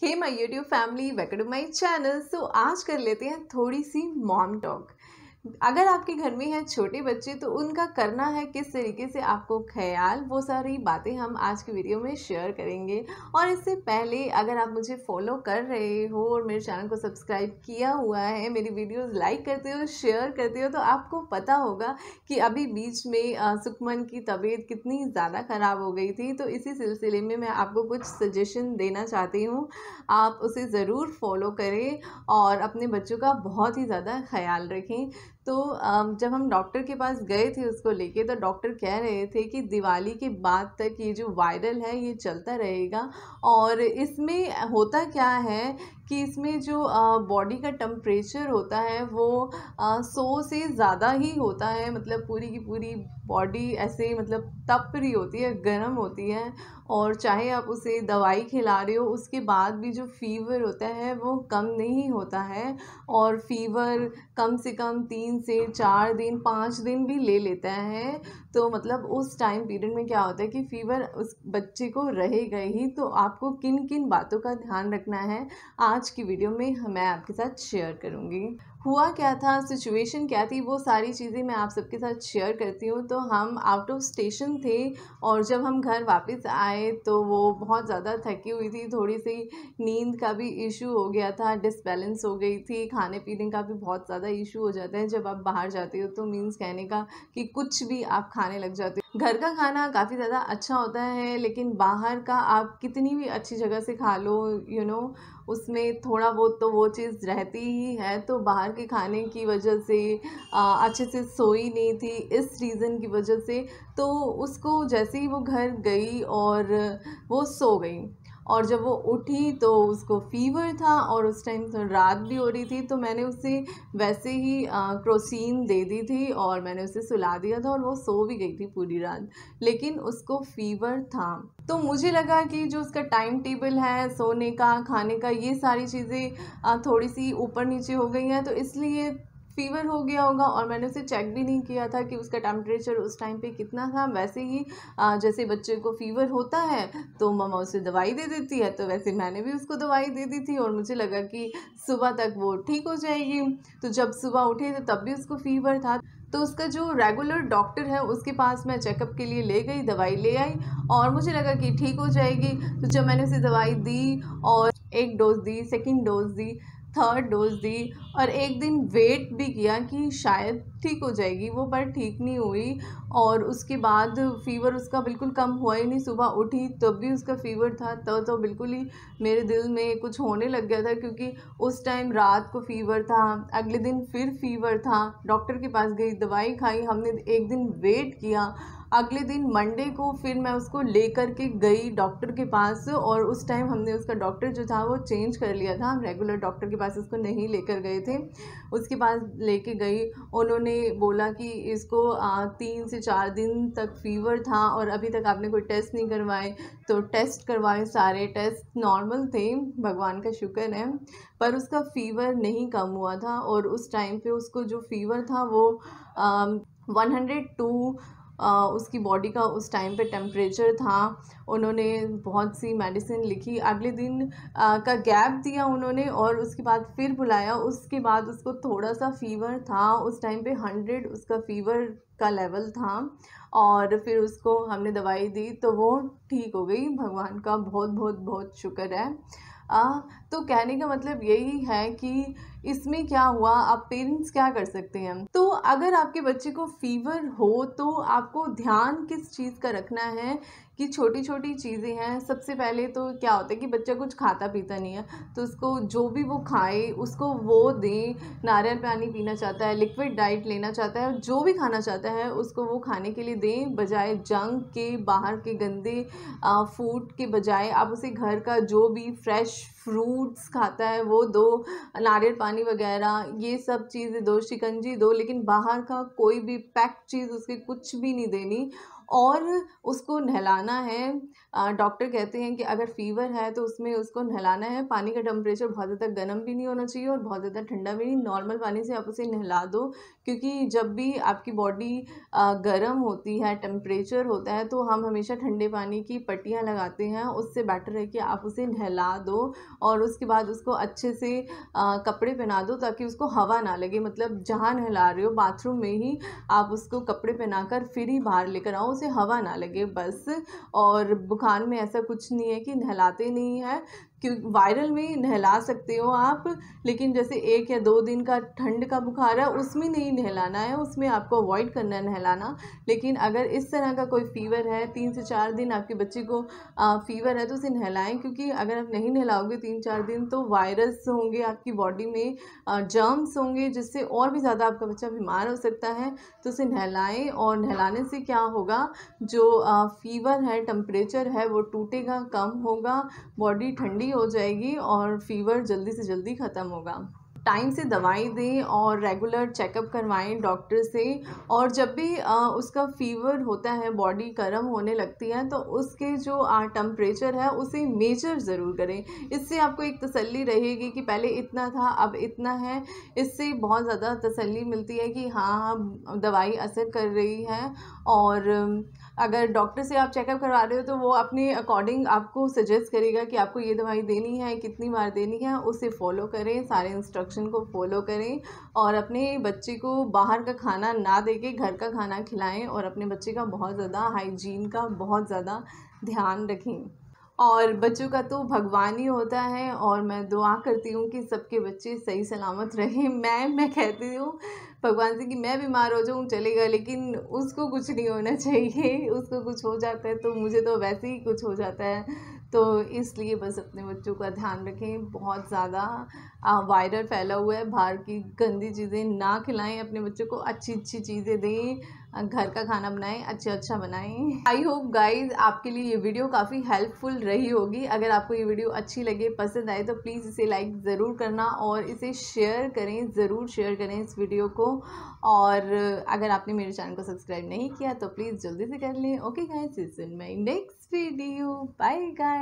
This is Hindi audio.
Hey my YouTube family, welcome to my channel. So आज कर लेते हैं थोड़ी सी मॉम टॉक। अगर आपके घर में हैं छोटे बच्चे तो उनका करना है किस तरीके से आपको ख्याल, वो सारी बातें हम आज की वीडियो में शेयर करेंगे। और इससे पहले अगर आप मुझे फॉलो कर रहे हो और मेरे चैनल को सब्सक्राइब किया हुआ है, मेरी वीडियोस लाइक करते हो, शेयर करते हो, तो आपको पता होगा कि अभी बीच में सुखमन की तबीयत कितनी ज़्यादा ख़राब हो गई थी। तो इसी सिलसिले में मैं आपको कुछ सजेशन देना चाहती हूँ, आप उसे ज़रूर फॉलो करें और अपने बच्चों का बहुत ही ज़्यादा ख्याल रखें। तो जब हम डॉक्टर के पास गए थे उसको लेके, तो डॉक्टर कह रहे थे कि दिवाली के बाद तक ये जो वायरल है ये चलता रहेगा। और इसमें होता क्या है कि इसमें जो बॉडी का टेम्परेचर होता है वो 100 से ज़्यादा ही होता है। मतलब पूरी की पूरी बॉडी ऐसे मतलब तप रही होती है, गर्म होती है। और चाहे आप उसे दवाई खिला रहे हो, उसके बाद भी जो फीवर होता है वो कम नहीं होता है। और फीवर कम से कम 3 से 4 दिन 5 दिन भी ले लेता है। तो मतलब उस टाइम पीरियड में क्या होता है कि फ़ीवर उस बच्चे को रहेगा ही। तो आपको किन किन बातों का ध्यान रखना है, आज की वीडियो में मैं आपके साथ शेयर करूँगी। हुआ क्या था, सिचुएशन क्या थी, वो सारी चीज़ें मैं आप सबके साथ शेयर करती हूँ। तो हम आउट ऑफ स्टेशन थे और जब हम घर वापस आए तो वो बहुत ज़्यादा थकी हुई थी, थोड़ी सी नींद का भी इशू हो गया था, डिसबैलेंस हो गई थी। खाने पीने का भी बहुत ज़्यादा इशू हो जाता है जब आप बाहर जाते हो, तो मीन्स कहने का कि कुछ भी आप खाने लग जाते हो। घर का खाना काफ़ी ज़्यादा अच्छा होता है, लेकिन बाहर का आप कितनी भी अच्छी जगह से खा लो, उसमें थोड़ा बहुत तो वो चीज़ रहती ही है। तो बाहर के खाने की वजह से अच्छे से सोई नहीं थी, इस रीज़न की वजह से। तो उसको जैसे ही वो घर गई और वो सो गई, और जब वो उठी तो उसको फ़ीवर था और उस टाइम तो रात भी हो रही थी। तो मैंने उसे वैसे ही क्रोसिन दे दी थी और मैंने उसे सुला दिया था और वो सो भी गई थी पूरी रात, लेकिन उसको फ़ीवर था। तो मुझे लगा कि जो उसका टाइम टेबल है सोने का, खाने का, ये सारी चीज़ें थोड़ी सी ऊपर नीचे हो गई हैं, तो इसलिए फ़ीवर हो गया होगा। और मैंने उसे चेक भी नहीं किया था कि उसका टेम्परेचर उस टाइम पे कितना था। वैसे ही जैसे बच्चे को फ़ीवर होता है तो मम्मा उसे दवाई दे देती है, तो वैसे मैंने भी उसको दवाई दे दी थी और मुझे लगा कि सुबह तक वो ठीक हो जाएगी। तो जब सुबह उठे तो तब भी उसको फ़ीवर था। तो उसका जो रेगुलर डॉक्टर है उसके पास मैं चेकअप के लिए ले गई, दवाई ले आई और मुझे लगा कि ठीक हो जाएगी। तो जब मैंने उसे दवाई दी और 1 डोज़ दी, सेकंड डोज़ दी, थर्ड डोज़ दी और एक दिन वेट भी किया कि शायद ठीक हो जाएगी वो, पर ठीक नहीं हुई। और उसके बाद फ़ीवर उसका बिल्कुल कम हुआ ही नहीं। सुबह उठी तब भी उसका फ़ीवर था। तो बिल्कुल ही मेरे दिल में कुछ होने लग गया था, क्योंकि उस टाइम रात को फ़ीवर था, अगले दिन फिर फ़ीवर था। डॉक्टर के पास गई, दवाई खाई, हमने एक दिन वेट किया। अगले दिन मंडे को फिर मैं उसको लेकर के गई डॉक्टर के पास, और उस टाइम हमने उसका डॉक्टर जो था वो चेंज कर लिया था। हम रेगुलर डॉक्टर के पास उसको नहीं लेकर गए थे। उसके पास लेके गई, उन्होंने बोला कि इसको 3 से 4 दिन तक फ़ीवर था और अभी तक आपने कोई टेस्ट नहीं करवाए। तो टेस्ट करवाए, सारे टेस्ट नॉर्मल थे, भगवान का शुक्र है। पर उसका फ़ीवर नहीं कम हुआ था और उस टाइम पे उसको जो फ़ीवर था वो 102 उसकी बॉडी का उस टाइम पे टेम्परेचर था। उन्होंने बहुत सी मेडिसिन लिखी, अगले दिन का गैप दिया उन्होंने और उसके बाद फिर बुलाया। उसके बाद उसको थोड़ा सा फ़ीवर था, उस टाइम पे 100 उसका फ़ीवर का लेवल था। और फिर उसको हमने दवाई दी तो वो ठीक हो गई, भगवान का बहुत बहुत बहुत शुक्र है। तो कहने का मतलब यही है कि इसमें क्या हुआ, आप पेरेंट्स क्या कर सकते हैं। तो अगर आपके बच्चे को फ़ीवर हो तो आपको ध्यान किस चीज़ का रखना है कि छोटी छोटी चीज़ें हैं। सबसे पहले तो क्या होता है कि बच्चा कुछ खाता पीता नहीं है, तो उसको जो भी वो खाए उसको वो दें। नारियल पानी पीना चाहता है, लिक्विड डाइट लेना चाहता है, जो भी खाना चाहता है उसको वो खाने के लिए दें, बजाय जंक के, बाहर के गंदे फूड के बजाय आप उसे घर का जो भी फ्रेश फ्रूट्स खाता है वो दो, नारियल पानी वगैरह ये सब चीज़ें दो, शिकंजी दो, लेकिन बाहर का कोई भी पैक्ड चीज़ उसके कुछ भी नहीं देनी। और उसको नहलाना है, डॉक्टर कहते हैं कि अगर फ़ीवर है तो उसमें उसको नहलाना है। पानी का टेम्परेचर बहुत ज़्यादा गर्म भी नहीं होना चाहिए और बहुत ज़्यादा ठंडा भी नहीं, नॉर्मल पानी से आप उसे नहला दो, क्योंकि जब भी आपकी बॉडी गर्म होती है, टेम्परेचर होता है, तो हम हमेशा ठंडे पानी की पट्टियाँ लगाते हैं। उससे बेटर है कि आप उसे नहला दो और उसके बाद उसको अच्छे से कपड़े पहना दो ताकि उसको हवा ना लगे। मतलब जहाँ नहला रहे हो बाथरूम में ही आप उसको कपड़े पहनाकर फिर ही बाहर लेकर आओ, उसे हवा ना लगे बस। और बुखार में ऐसा कुछ नहीं है कि नहलाते नहीं हैं, क्यों वायरल में नहला सकते हो आप, लेकिन जैसे 1 या 2 दिन का ठंड का बुखार है उसमें नहीं नहलाना है, उसमें आपको अवॉइड करना है नहलाना। लेकिन अगर इस तरह का कोई फ़ीवर है, 3 से 4 दिन आपके बच्चे को फ़ीवर है, तो उसे नहलाएं, क्योंकि अगर आप नहीं नहलाओगे 3-4 दिन तो वायरस होंगे आपकी बॉडी में, जर्म्स होंगे, जिससे और भी ज़्यादा आपका बच्चा बीमार हो सकता है। तो उसे नहलाएं, और नहलाने से क्या होगा, जो फ़ीवर है, टेम्परेचर है, वो टूटेगा, कम होगा, बॉडी ठंडी हो जाएगी और फ़ीवर जल्दी से जल्दी ख़त्म होगा। टाइम से दवाई दें और रेगुलर चेकअप करवाएं डॉक्टर से। और जब भी उसका फ़ीवर होता है, बॉडी गर्म होने लगती है, तो उसके जो टेम्परेचर है उसे मेजर ज़रूर करें। इससे आपको एक तसल्ली रहेगी कि पहले इतना था अब इतना है। इससे बहुत ज़्यादा तसल्ली मिलती है कि हाँ, दवाई असर कर रही है। और अगर डॉक्टर से आप चेकअप करवा रहे हो तो वो अपने अकॉर्डिंग आपको सजेस्ट करेगा कि आपको ये दवाई देनी है, कितनी बार देनी है, उसे फॉलो करें, सारे इंस्ट्रक्शन को फॉलो करें। और अपने बच्चे को बाहर का खाना ना देके घर का खाना खिलाएं, और अपने बच्चे का बहुत ज़्यादा हाइजीन का बहुत ज़्यादा ध्यान रखें। और बच्चों का तो भगवान ही होता है, और मैं दुआ करती हूँ कि सबके बच्चे सही सलामत रहें। मैं कहती हूँ भगवान से कि मैं बीमार हो जाऊँ चलेगा, लेकिन उसको कुछ नहीं होना चाहिए। उसको कुछ हो जाता है तो मुझे तो वैसे ही कुछ हो जाता है। तो इसलिए बस अपने बच्चों का ध्यान रखें। बहुत ज़्यादा वायरल फैला हुआ है, बाहर की गंदी चीज़ें ना खिलाएं अपने बच्चों को, अच्छी अच्छी चीज़ें दें, घर का खाना बनाएं, अच्छा बनाएं। आई होप गाइज आपके लिए ये वीडियो काफ़ी हेल्पफुल रही होगी। अगर आपको ये वीडियो अच्छी लगे, पसंद आए, तो प्लीज़ इसे लाइक ज़रूर करना और इसे शेयर करें, ज़रूर शेयर करें इस वीडियो को। और अगर आपने मेरे चैनल को सब्सक्राइब नहीं किया तो प्लीज़ जल्दी से कर लें। Okay guys, see you in my next video. Bye guys.